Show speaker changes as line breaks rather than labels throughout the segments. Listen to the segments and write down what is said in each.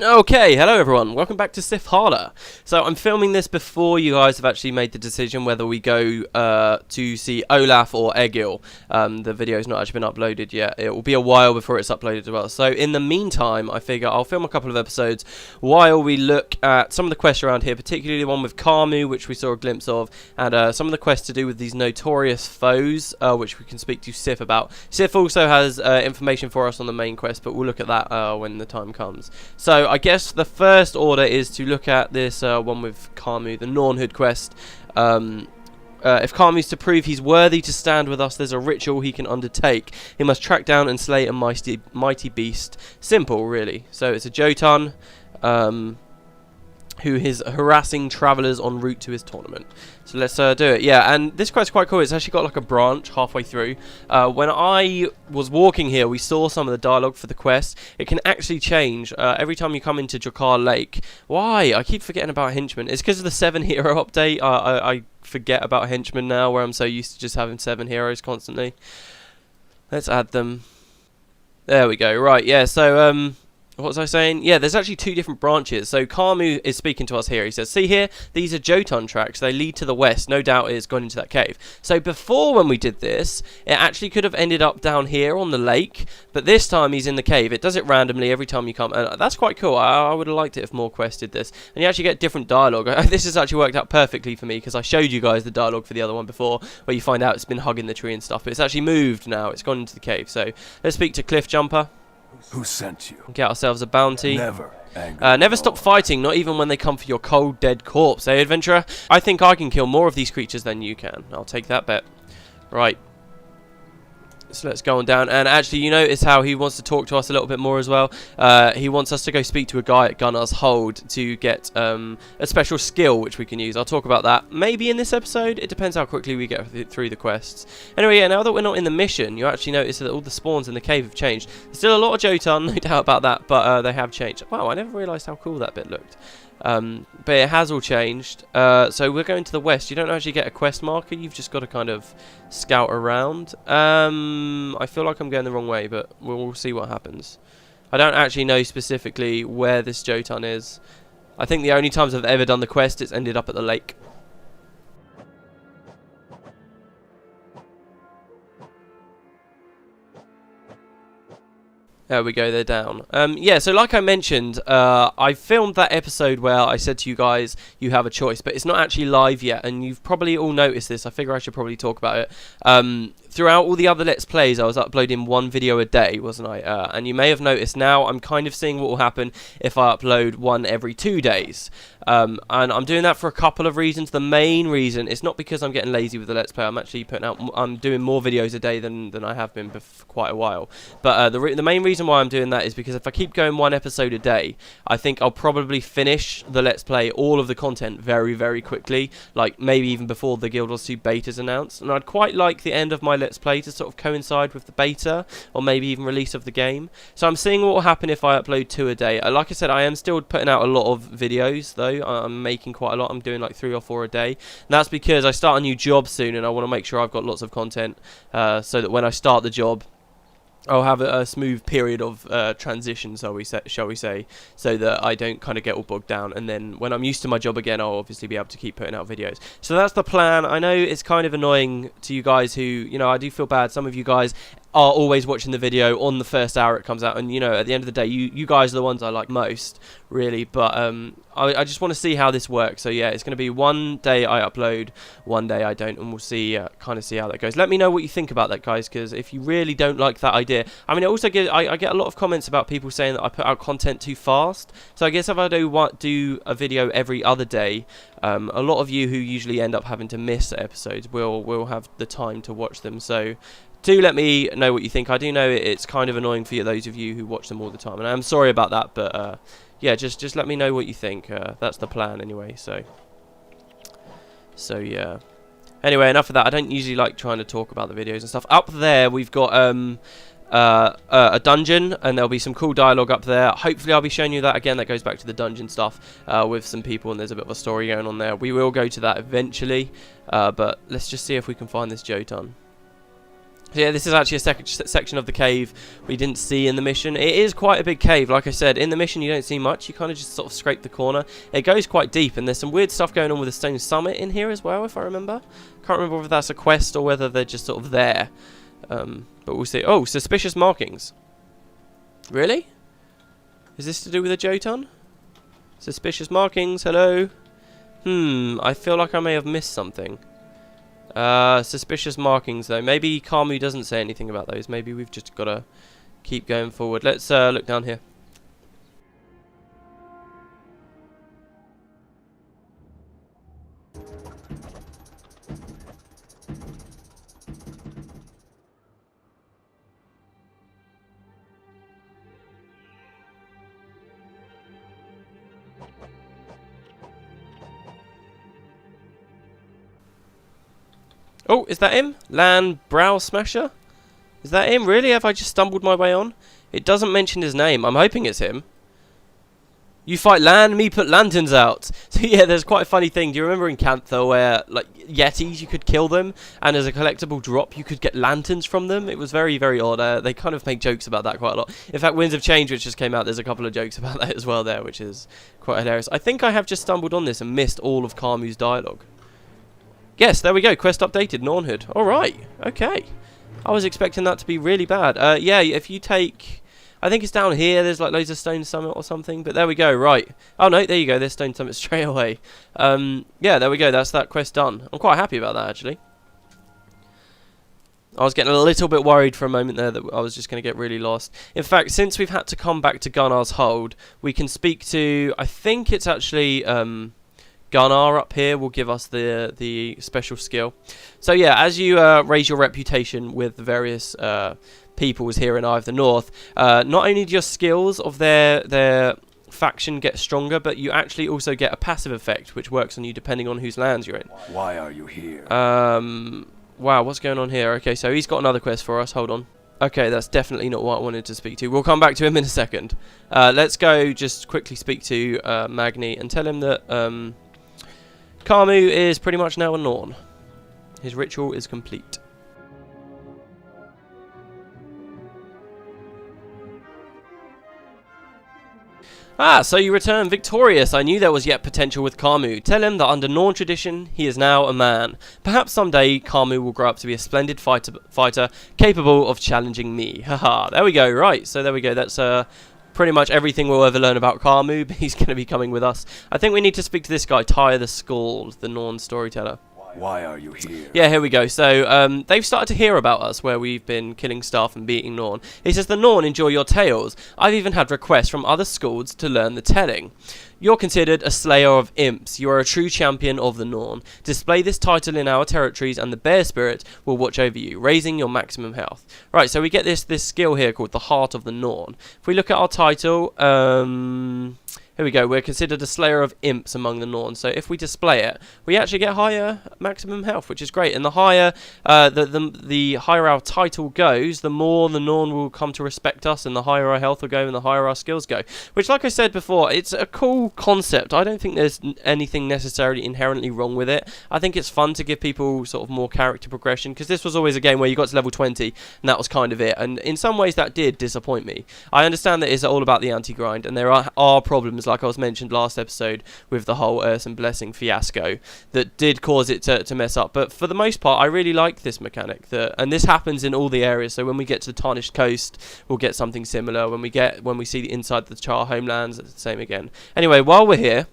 Okay, hello everyone, welcome back to Sif Harder. So I'm filming this before you guys have actually made the decision whether we go to see Olaf or Egil. The video's not actually been uploaded yet. It will be a while before it's uploaded as well. So in the meantime, I figure I'll film a couple of episodes while we look at some of the quests around here, particularly the one with Karmu, which we saw a glimpse of, and some of the quests to do with these notorious foes, which we can speak to Sif about. Sif also has information for us on the main quest, but we'll look at that when the time comes. So I guess the first order is to look at this one with Karmu, the Nornhood quest. If Karmu's to prove he's worthy to stand with us, there's a ritual he can undertake. He must track down and slay a mighty beast. Simple, really. So it's a Jotun who is harassing travellers en route to his tournament. So let's do it. Yeah, and this quest's quite cool. It's actually got like a branch halfway through. When I was walking here, we saw some of the dialogue for the quest. It can actually change every time you come into Drakkar Lake. Why? I keep forgetting about henchmen. It's because of the 7 hero update. I forget about henchmen now, where I'm so used to just having 7 heroes constantly. Let's add them. There we go. Right, yeah, so what was I saying? Yeah, there's actually 2 different branches. So Karmu is speaking to us here. He says, see here, these are Jotun tracks. They lead to the west. No doubt it's gone into that cave. So before, when we did this, it actually could have ended up down here on the lake. But this time he's in the cave. It does it randomly every time you come. And that's quite cool. I would have liked it if more quests did this. And you actually get different dialogue. This has actually worked out perfectly for me because I showed you guys the dialogue for the other one before, where you find out it's been hugging the tree and stuff. But it's actually moved now. It's gone into the cave. So let's speak to Cliff Jumper.
Who sent you?
Get ourselves a bounty.
Never
stop fighting, not even when they come for your cold, dead corpse, eh, adventurer? I think I can kill more of these creatures than you can. I'll take that bet. Right. So let's go on down, and actually you notice how he wants to talk to us a little bit more as well. He wants us to go speak to a guy at Gunnar's Hold to get a special skill which we can use. I'll talk about that maybe in this episode. It depends how quickly we get through the quests. Anyway, yeah, now that we're not in the mission, you actually notice that all the spawns in the cave have changed. There's still a lot of Jotun, no doubt about that, but they have changed. Wow, I never realised how cool that bit looked. But it has all changed. So we're going to the west. You don't actually get a quest marker. You've just got to kind of scout around. I feel like I'm going the wrong way, but we'll see what happens. I don't actually know specifically where this Jotun is. I think the only times I've ever done the quest, it's ended up at the lake. There we go, they're down. Yeah, so like I mentioned, I filmed that episode where I said to you guys, you have a choice, but it's not actually live yet, and you've probably all noticed this. I figure I should probably talk about it. Throughout all the other Let's Plays, I was uploading 1 video a day, wasn't I? And you may have noticed now, I'm kind of seeing what will happen if I upload 1 every 2 days. And I'm doing that for a couple of reasons. The main reason, it's not because I'm getting lazy with the Let's Play. I'm actually I'm doing more videos a day than I have been for quite a while. But the main reason why I'm doing that is because if I keep going 1 episode a day, I think I'll probably finish the Let's Play, all of the content, very, very quickly. Like, maybe even before the Guild Wars 2 beta's announced. And I'd quite like the end of my Let's Play to sort of coincide with the beta, or maybe even release of the game. So I'm seeing what will happen if I upload 2 a day. Like I said, I am still putting out a lot of videos, though. I'm making quite a lot. I'm doing like 3 or 4 a day. And that's because I start a new job soon, and I want to make sure I've got lots of content, so that when I start the job, I'll have a smooth period of transition, shall we say, so that I don't kind of get all bogged down. And then when I'm used to my job again, I'll obviously be able to keep putting out videos. So that's the plan. I know it's kind of annoying to you guys who, you know, I do feel bad. Some of you guys are always watching the video on the first hour it comes out, and you know, at the end of the day, you guys are the ones I like most, really. But I just want to see how this works. So yeah, it's going to be 1 day I upload, 1 day I don't, and we'll see, kind of see how that goes. Let me know what you think about that, guys, because if you really don't like that idea, I mean, I also get I get a lot of comments about people saying that I put out content too fast. So I guess if I do a video every other day, a lot of you who usually end up having to miss episodes will have the time to watch them. So do let me know what you think. I do know it's kind of annoying for those of you who watch them all the time, and I'm sorry about that, but yeah, just let me know what you think. That's the plan anyway. So yeah. Anyway, enough of that. I don't usually like trying to talk about the videos and stuff. Up there we've got a dungeon, and there'll be some cool dialogue up there. Hopefully I'll be showing you that again. That goes back to the dungeon stuff with some people, and there's a bit of a story going on there. We will go to that eventually, but let's just see if we can find this Jotun. So yeah, this is actually a section of the cave we didn't see in the mission. It is quite a big cave, like I said. In the mission you don't see much, you kind of just sort of scrape the corner. It goes quite deep, and there's some weird stuff going on with the Stone Summit in here as well, if I remember. Can't remember whether that's a quest or whether they're just sort of there. But we'll see. Oh, suspicious markings. Really? Is this to do with a Jotun? Suspicious markings, hello? I feel like I may have missed something. Suspicious markings though. Maybe Kamu doesn't say anything about those. Maybe we've just got to keep going forward. Let's look down here. Oh, is that him? Landbrow Smasher? Is that him? Really? Have I just stumbled my way on? It doesn't mention his name. I'm hoping it's him. You fight land, me put lanterns out. So yeah, there's quite a funny thing. Do you remember in Cantha where, like, Yetis, you could kill them, and as a collectible drop, you could get lanterns from them? It was very, very odd. They kind of make jokes about that quite a lot. In fact, Winds of Change, which just came out, there's a couple of jokes about that as well there, which is quite hilarious. I think I have just stumbled on this and missed all of Kamu's dialogue. Yes, there we go. Quest updated. Nornhood. Alright. Okay. I was expecting that to be really bad. Yeah, if you take... I think it's down here. There's like loads of Stone Summit or something. But there we go. Right. Oh, no. There you go. There's Stone Summit straight away. Yeah, there we go. That's that quest done. I'm quite happy about that, actually. I was getting a little bit worried for a moment there that I was just going to get really lost. In fact, since we've had to come back to Gunnar's Hold, we can speak to... I think it's actually... Gunnar up here will give us the special skill. So yeah, as you raise your reputation with the various peoples here in Eye of the North, not only do your skills of their faction get stronger, but you actually also get a passive effect which works on you depending on whose lands you're in.
Why are you here?
Wow, what's going on here? Okay, so he's got another quest for us. Hold on. Okay, that's definitely not what I wanted to speak to. We'll come back to him in a second. Let's go just quickly speak to Magni and tell him that Kamu is pretty much now a Norn. His ritual is complete. Ah, so you return victorious. I knew there was yet potential with Kamu. Tell him that under Norn tradition, he is now a man. Perhaps someday, Kamu will grow up to be a splendid fighter capable of challenging me. Haha, there we go. Right, so there we go. That's pretty much everything we'll ever learn about Kamu, but he's going to be coming with us. I think we need to speak to this guy, Tyre the Scald, the Norn storyteller.
Why are you here?
Yeah, here we go. So, they've started to hear about us, where we've been killing stuff and beating Norn. He says, the Norn enjoy your tales. I've even had requests from other Scalds to learn the telling. You're considered a slayer of imps. You are a true champion of the Norn. Display this title in our territories and the Bear Spirit will watch over you, raising your maximum health. Right, so we get this skill here called the Heart of the Norn. If we look at our title, here we go. We're considered a slayer of imps among the Norn. So if we display it, we actually get higher maximum health, which is great. And the higher the higher our title goes, the more the Norn will come to respect us, and the higher our health will go, and the higher our skills go. Which, like I said before, it's a cool concept. I don't think there's anything necessarily inherently wrong with it. I think it's fun to give people sort of more character progression, because this was always a game where you got to level 20, and that was kind of it. And in some ways, that did disappoint me. I understand that it's all about the anti-grind, and there are problems, like I was mentioned last episode, with the whole Earth and Blessing fiasco that did cause it to mess up. But for the most part, I really like this mechanic, and this happens in all the areas. So when we get to the Tarnished Coast, we'll get something similar. When we see inside the Char homelands, it's the same again. Anyway, while we're here,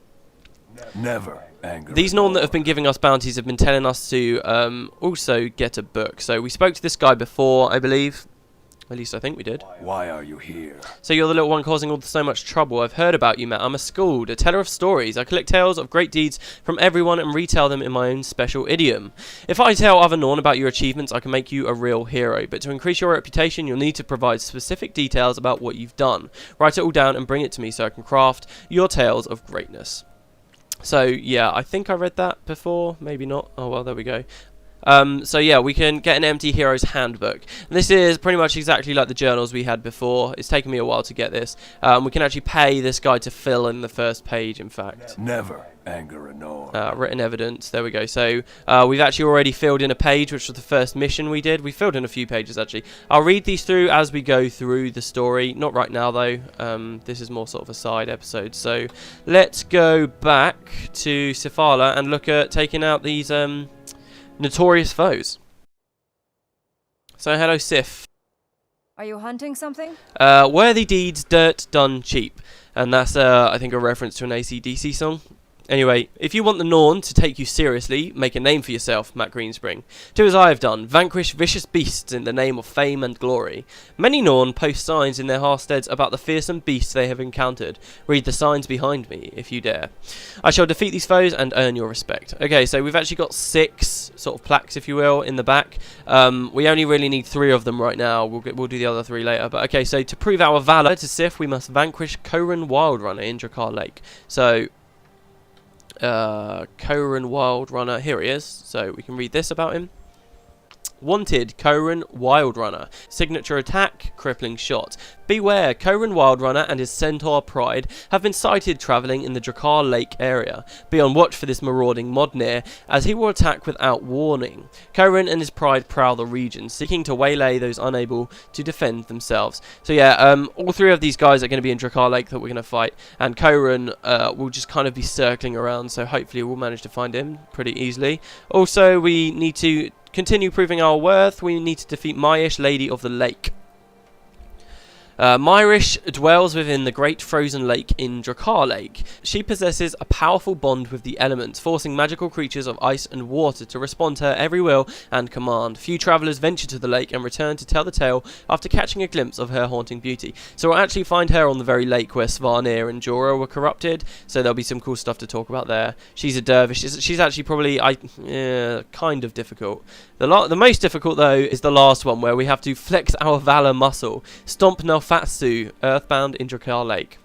Never anger.
These Norn that have been giving us bounties have been telling us to also get a book. So we spoke to this guy before, I believe. At least I think we did.
Why are you here?
So you're the little one causing so much trouble. I've heard about you, Matt. I'm a Scald, a teller of stories. I collect tales of great deeds from everyone and retell them in my own special idiom. If I tell other Norn about your achievements, I can make you a real hero. But to increase your reputation, you'll need to provide specific details about what you've done. Write it all down and bring it to me so I can craft your tales of greatness. So, yeah, I think I read that before. Maybe not. Oh, well, there we go. So yeah, we can get an empty hero's handbook. And this is pretty much exactly like the journals we had before. It's taken me a while to get this. We can actually pay this guy to fill in the first page, in fact.
Never anger a Norn.
Written evidence, there we go. So we've actually already filled in a page, which was the first mission we did. We filled in a few pages actually. I'll read these through as we go through the story. Not right now though. This is more sort of a side episode. So let's go back to Sifala and look at taking out these notorious foes. So hello Sif.
Are you hunting something?
Worthy deeds, dirt done cheap. And that's I think a reference to an AC/DC song. Anyway, if you want the Norn to take you seriously, make a name for yourself, Matt Greenspring. Do as I have done, vanquish vicious beasts in the name of fame and glory. Many Norn post signs in their hearthsteads about the fearsome beasts they have encountered. Read the signs behind me, if you dare. I shall defeat these foes and earn your respect. Okay, so we've actually got 6 sort of plaques, if you will, in the back. We only really need 3 of them right now. We'll do the other 3 later. But okay, so to prove our valour to Sif, we must vanquish Cohen Wildrunner in Drakkar Lake. So Cohen Wildrunner, here he is, so we can read this about him. Wanted, Cohen Wildrunner. Signature attack, crippling shot. Beware, Cohen Wildrunner and his centaur Pride have been sighted travelling in the Drakkar Lake area. Be on watch for this marauding Modnir, as he will attack without warning. Cohen and his Pride prowl the region, seeking to waylay those unable to defend themselves. So yeah, all 3 of these guys are going to be in Drakkar Lake that we're going to fight, and Cohen will just kind of be circling around, so hopefully we'll manage to find him pretty easily. Also, we need to continue proving our worth. We need to defeat Myish, Lady of the Lake. Myrish dwells within the Great Frozen Lake in Drakkar Lake. She possesses a powerful bond with the elements, forcing magical creatures of ice and water to respond to her every will and command. Few travellers venture to the lake and return to tell the tale after catching a glimpse of her haunting beauty. So we'll actually find her on the very lake where Svanir and Jora were corrupted, so there'll be some cool stuff to talk about there. She's a dervish. She's actually probably kind of difficult. The most difficult though is the last one, where we have to flex our valor muscle. Stomp Nelfatsu, earthbound in Drakkar Lake.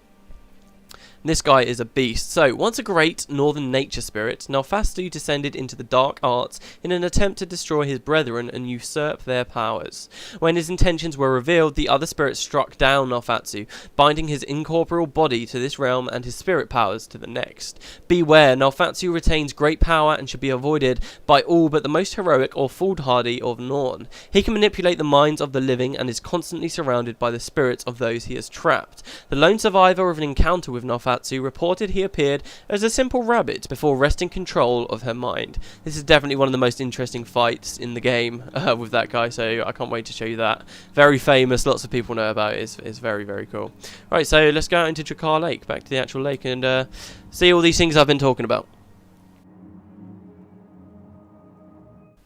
This guy is a beast. So, once a great northern nature spirit, Nelfatsu descended into the dark arts in an attempt to destroy his brethren and usurp their powers. When his intentions were revealed, the other spirits struck down Nelfatsu, binding his incorporeal body to this realm and his spirit powers to the next. Beware, Nelfatsu retains great power and should be avoided by all but the most heroic or foolhardy of Norn. He can manipulate the minds of the living and is constantly surrounded by the spirits of those he has trapped. The lone survivor of an encounter with Nelfatsu reported he appeared as a simple rabbit before wresting control of her mind. This is definitely one of the most interesting fights in the game with that guy, so I can't wait to show you that. Very famous, lots of people know about it. It's very, very cool. Right, so let's go out into Drakkar Lake, back to the actual lake, and see all these things I've been talking about.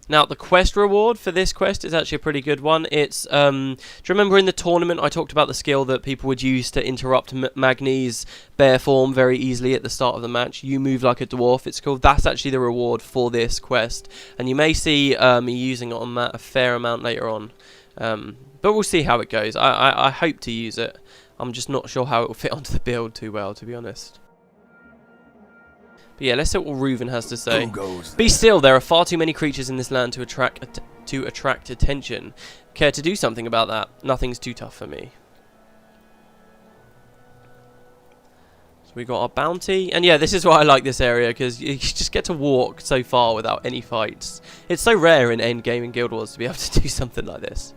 Now, the quest reward for this quest is actually a pretty good one. It's, do you remember in the tournament I talked about the skill that people would use to interrupt Magni's bear form very easily at the start of the match? You move like a dwarf, it's called. That's actually the reward for this quest. And you may see me using it on that a fair amount later on. But we'll see how it goes. I hope to use it. I'm just not sure how it will fit onto the build too well, to be honest. But yeah, let's see what Reuven has to say. Be still, there are far too many creatures in this land to attract attention. Care to do something about that? Nothing's too tough for me. So we got our bounty. And yeah, this is why I like this area, because you just get to walk so far without any fights. It's so rare in endgame and Guild Wars to be able to do something like this.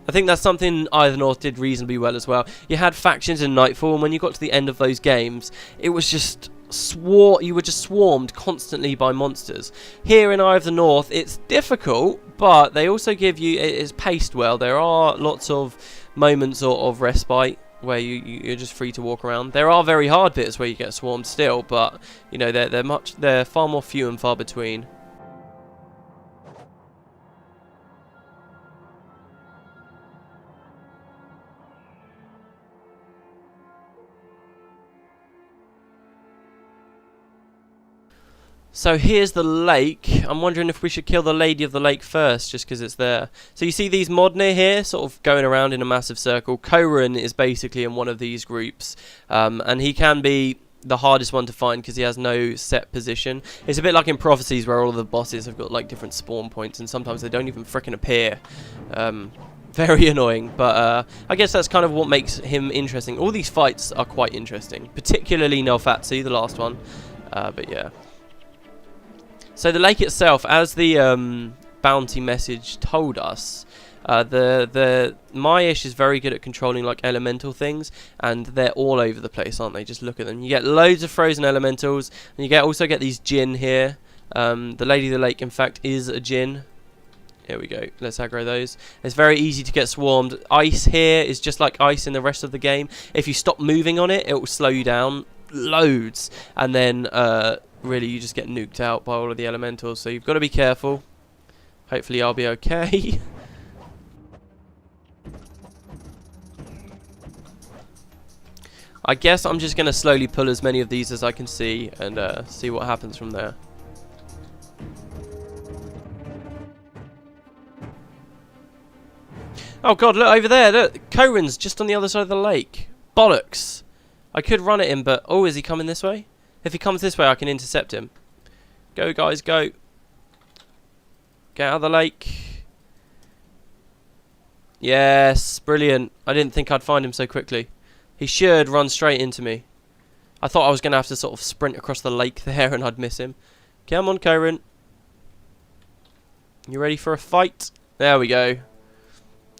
I think that's something Either North did reasonably well as well. You had factions in Nightfall, and when you got to the end of those games, it was just you were just swarmed constantly by monsters. Here in Eye of the North, it's difficult, but they also give you, it's paced well. There are lots of moments of respite where you're just free to walk around. There are very hard bits where you get swarmed still, but you know they're far more few and far between. So here's the lake. I'm wondering if we should kill the Lady of the Lake first, just because it's there. So you see these Modnir here, sort of going around in a massive circle. Cohen is basically in one of these groups, and he can be the hardest one to find because he has no set position. It's a bit like in Prophecies where all of the bosses have got like different spawn points and sometimes they don't even frickin' appear. Very annoying, but I guess that's kind of what makes him interesting. All these fights are quite interesting, particularly Nelfatsu, the last one. But yeah. So the lake itself, as the bounty message told us, the Maish is very good at controlling like elemental things, and they're all over the place, aren't they? Just look at them. You get loads of frozen elementals, and you also get these Jinn here. The Lady of the Lake, in fact, is a Jinn. Here we go. Let's aggro those. It's very easy to get swarmed. Ice here is just like ice in the rest of the game. If you stop moving on it, it will slow you down loads, and then really you just get nuked out by all of the elementals. So you've got to be careful. Hopefully I'll be okay. I guess I'm just going to slowly pull as many of these as I can see and see what happens from there. Oh god, look over there, look, Cohen's just on the other side of the lake. Bollocks. I could run at him, but, oh, is he coming this way? If he comes this way, I can intercept him. Go, guys, go. Get out of the lake. Yes, brilliant. I didn't think I'd find him so quickly. He should run straight into me. I thought I was going to have to sort of sprint across the lake there and I'd miss him. Come on, Cohen. You ready for a fight? There we go.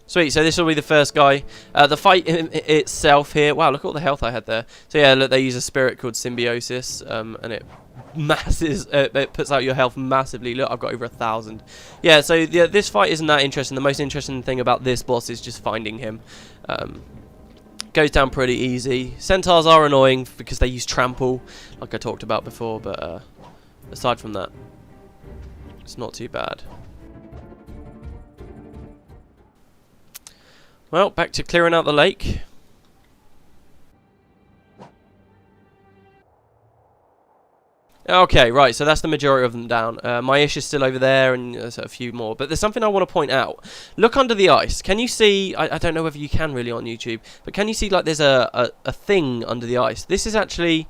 Sweet, so this will be the first guy. The fight itself here. Wow, look at all the health I had there. So yeah, look, they use a spirit called Symbiosis, and it it puts out your health massively. Look, I've got over 1,000. Yeah, so yeah, this fight isn't that interesting. The most interesting thing about this boss is just finding him. Goes down pretty easy. Centaurs are annoying because they use trample, like I talked about before, but aside from that, it's not too bad. Well, back to clearing out the lake. Okay, right, so that's the majority of them down. Maish is still over there, and there's a few more. But there's something I want to point out. Look under the ice. Can you see, I don't know whether you can really on YouTube, but can you see like there's a thing under the ice? This is actually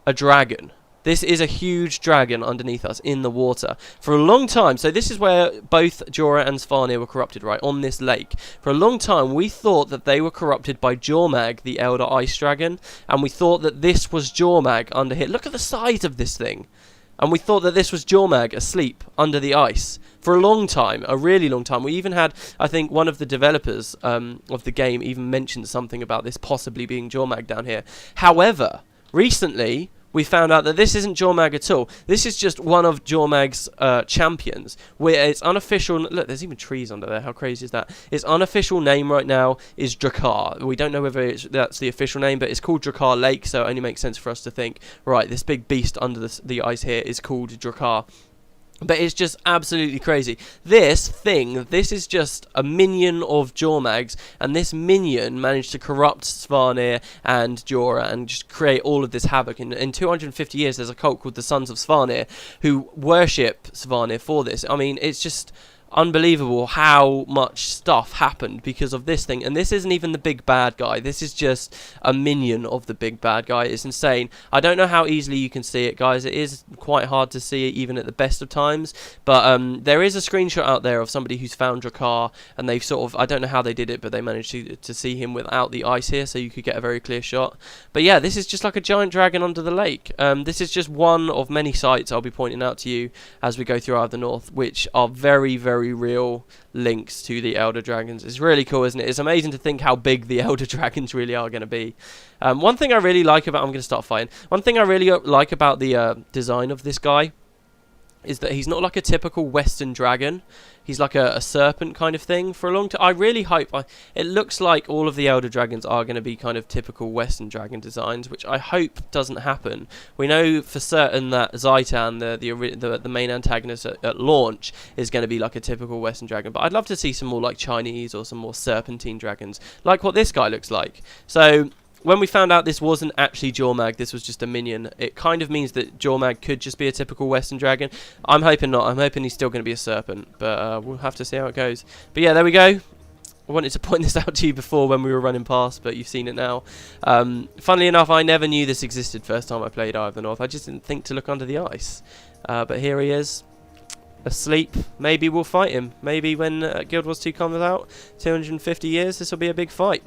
a dragon. This is a huge dragon underneath us in the water. For a long time, so this is where both Jora and Svanir were corrupted, right, on this lake. For a long time, we thought that they were corrupted by Jormag, the Elder Ice Dragon, and we thought that this was Jormag under here. Look at the size of this thing. And we thought that this was Jormag asleep under the ice. For a long time, a really long time. We even had, I think, one of the developers of the game even mentioned something about this possibly being Jormag down here. However, recently we found out that this isn't Jormag at all. This is just one of Jormag's champions. Where its unofficial... Look, there's even trees under there. How crazy is that? Its unofficial name right now is Drakkar. We don't know whether that's the official name, but it's called Drakkar Lake, so it only makes sense for us to think, right, this big beast under the ice here is called Drakkar. But it's just absolutely crazy. This is just a minion of Jormag's, and this minion managed to corrupt Svanir and Jora and just create all of this havoc. In 250 years, there's a cult called the Sons of Svanir who worship Svanir for this. I mean, it's just unbelievable how much stuff happened because of this thing. And this isn't even the big bad guy. This is just a minion of the big bad guy. It's insane. I don't know how easily you can see it, guys. It is quite hard to see it even at the best of times. But there is a screenshot out there of somebody who's found Drakkar, and they've sort of, I don't know how they did it, but they managed to see him without the ice here, so you could get a very clear shot. But yeah, this is just like a giant dragon under the lake. This is just one of many sites I'll be pointing out to you as we go through Eye of the North, which are very, very real links to the Elder Dragons. It's really cool, isn't it? It's amazing to think how big the Elder Dragons really are going to be. One thing I really like about... I'm going to start fighting. One thing I really like about the design of this guy is that he's not like a typical Western dragon. He's like a serpent kind of thing. For a long time, I really hope... it looks like all of the Elder Dragons are going to be kind of typical Western dragon designs, which I hope doesn't happen. We know for certain that Zaitan, the main antagonist at launch, is going to be like a typical Western dragon. But I'd love to see some more like Chinese or some more serpentine dragons, like what this guy looks like. So when we found out this wasn't actually Jormag, this was just a minion, it kind of means that Jormag could just be a typical Western dragon. I'm hoping not. I'm hoping he's still going to be a serpent, but we'll have to see how it goes. But yeah, there we go. I wanted to point this out to you before when we were running past, but you've seen it now. Funnily enough, I never knew this existed first time I played Eye of the North. I just didn't think to look under the ice. But here he is, asleep. Maybe we'll fight him. Maybe when Guild Wars 2 comes out, 250 years, this will be a big fight.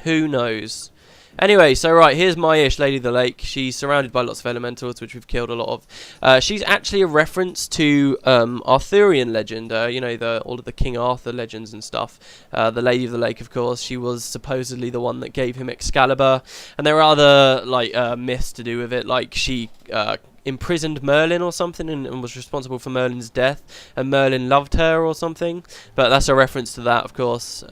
Who knows? Anyway, so right, here's Myish, Lady of the Lake. She's surrounded by lots of elementals, which we've killed a lot of. She's actually a reference to Arthurian legend, you know, all of the King Arthur legends and stuff. The Lady of the Lake, of course, she was supposedly the one that gave him Excalibur. And there are other, like, myths to do with it, like she imprisoned Merlin or something and was responsible for Merlin's death, and Merlin loved her or something, but that's a reference to that, of course.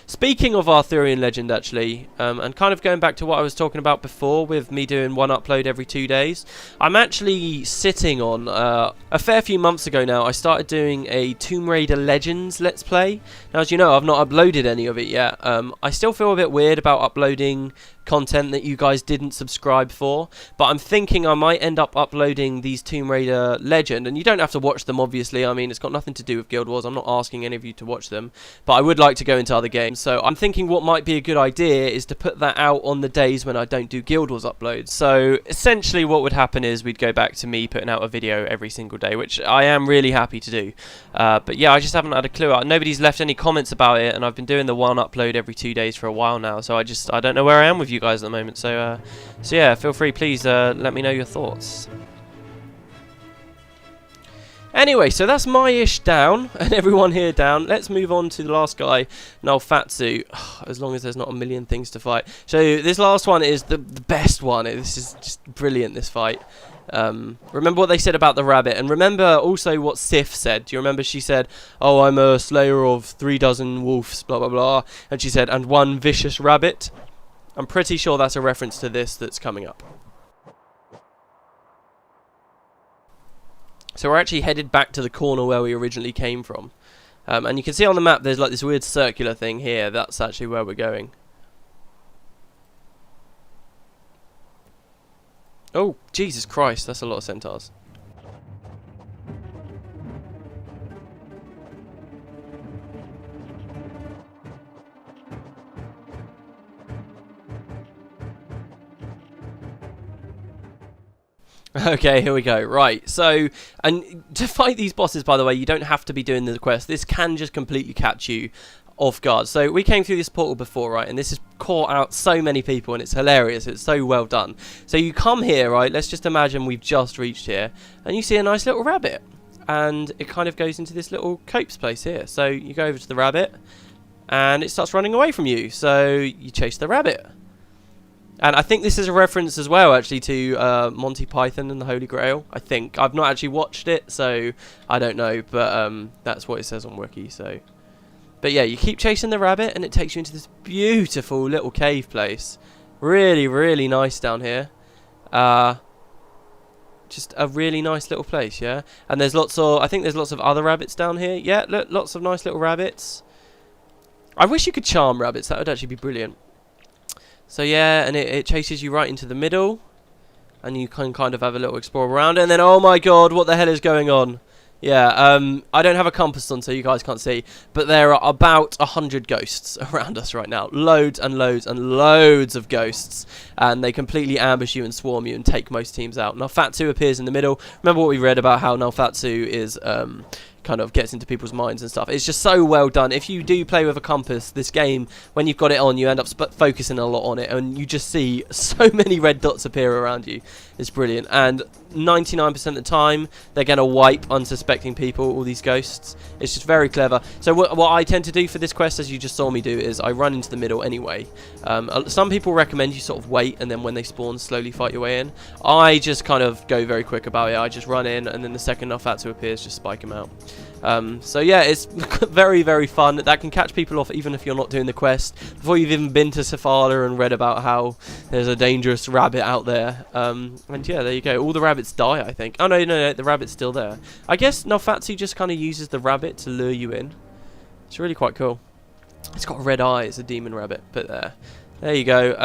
Speaking of Arthurian legend, actually, and kind of going back to what I was talking about before with me doing one upload every 2 days, I'm actually sitting on a fair few months ago now, I started doing a Tomb Raider Legends Let's Play. Now, as you know, I've not uploaded any of it yet. I still feel a bit weird about uploading content that you guys didn't subscribe for, but I'm thinking I might end up uploading these Tomb Raider Legend, and you don't have to watch them, obviously. I mean, it's got nothing to do with Guild Wars. I'm not asking any of you to watch them, but I would like to go into other games. So I'm thinking what might be a good idea is to put that out on the days when I don't do Guild Wars uploads. So essentially what would happen is we'd go back to me putting out a video every single day, which I am really happy to do. But yeah, I just haven't had a clue. Nobody's left any comments about it, and I've been doing the one upload every 2 days for a while now, so I don't know where I am with you guys at the moment. So yeah, feel free, please let me know your thoughts. Anyway, so that's Myish down, and everyone here down. Let's move on to the last guy, Nalfatsu, as long as there's not a million things to fight. So this last one is the best one. This is just brilliant, this fight. Remember what they said about the rabbit, and remember also what Sif said. Do you remember? She said, oh, I'm a slayer of 36 wolves, blah, blah, blah. And she said, and 1 vicious rabbit. I'm pretty sure that's a reference to this that's coming up. So we're actually headed back to the corner where we originally came from. And you can see on the map there's like this weird circular thing here. That's actually where we're going. Oh, Jesus Christ, that's a lot of centaurs. Okay, here we go. Right, so, and to fight these bosses, by the way, you don't have to be doing the quest. This can just completely catch you off guard. So we came through this portal before, right, and this has caught out so many people, and it's hilarious. It's so well done. So you come here, right, let's just imagine we've just reached here, and you see a nice little rabbit, and it kind of goes into this little copse place here. So you go over to the rabbit, and it starts running away from you, so you chase the rabbit. And I think this is a reference as well, actually, to Monty Python and the Holy Grail, I think. I've not actually watched it, so I don't know, but that's what it says on Wiki, so. But yeah, you keep chasing the rabbit, and it takes you into this beautiful little cave place. Really, really nice down here. Just a really nice little place, yeah? And there's lots of, I think there's lots of other rabbits down here. Yeah, look, lots of nice little rabbits. I wish you could charm rabbits, that would actually be brilliant. So yeah, and it chases you right into the middle, and you can kind of have a little explore around it, and then, oh my god, what the hell is going on? Yeah, I don't have a compass on, so you guys can't see, but there are about 100 ghosts around us right now. Loads and loads and loads of ghosts, and they completely ambush you and swarm you and take most teams out. Nalfatsu appears in the middle. Remember what we read about how Nalfatsu is kind of gets into people's minds and stuff. It's just so well done. If you do play with a compass, this game, when you've got it on, you end up focusing a lot on it, and you just see so many red dots appear around you. It's brilliant, and 99% of the time they're going to wipe unsuspecting people, all these ghosts. It's just very clever. So what I tend to do for this quest, as you just saw me do, is I run into the middle anyway. Some people recommend you sort of wait, and then when they spawn, slowly fight your way in. I just kind of go very quick about it. I just run in, and then the second Nalfatsu appears, just spike him out. So yeah, it's very, very fun. That can catch people off even if you're not doing the quest, before you've even been to Safala and read about how there's a dangerous rabbit out there. And yeah, there you go. All the rabbits die, I think. Oh no, the rabbit's still there. I guess Nalfatsu just kind of uses the rabbit to lure you in. It's really quite cool. It's got red eyes, a demon rabbit. But there you go.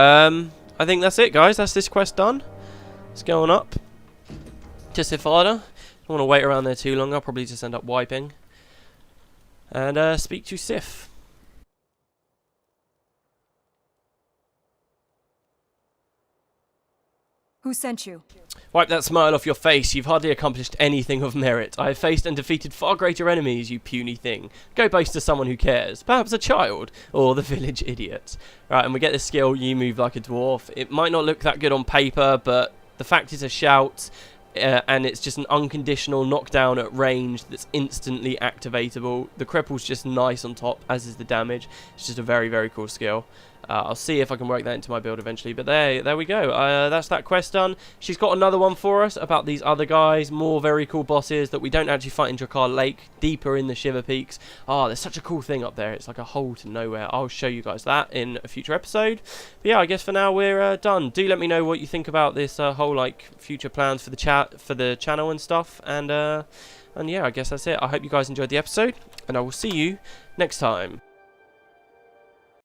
I think that's it, guys. That's this quest done. Let's go on up to Safala. Don't want to wait around there too long. I'll probably just end up wiping. And speak to Sif.
Who sent you?
Wipe that smile off your face. You've hardly accomplished anything of merit. I have faced and defeated far greater enemies, you puny thing. Go boast to someone who cares. Perhaps a child. Or the village idiot. Right, and we get this skill, you move like a dwarf. It might not look that good on paper, but the fact it's a shout, and it's just an unconditional knockdown at range that's instantly activatable. The cripple's just nice on top, as is the damage. It's just a very, very cool skill. I'll see if I can work that into my build eventually. But there we go. That's that quest done. She's got another one for us about these other guys. More very cool bosses that we don't actually fight in Drakkar Lake. Deeper in the Shiver Peaks. Oh, there's such a cool thing up there. It's like a hole to nowhere. I'll show you guys that in a future episode. But yeah, I guess for now we're done. Do let me know what you think about this whole like future plans for the channel and stuff. And yeah, I guess that's it. I hope you guys enjoyed the episode. And I will see you next time.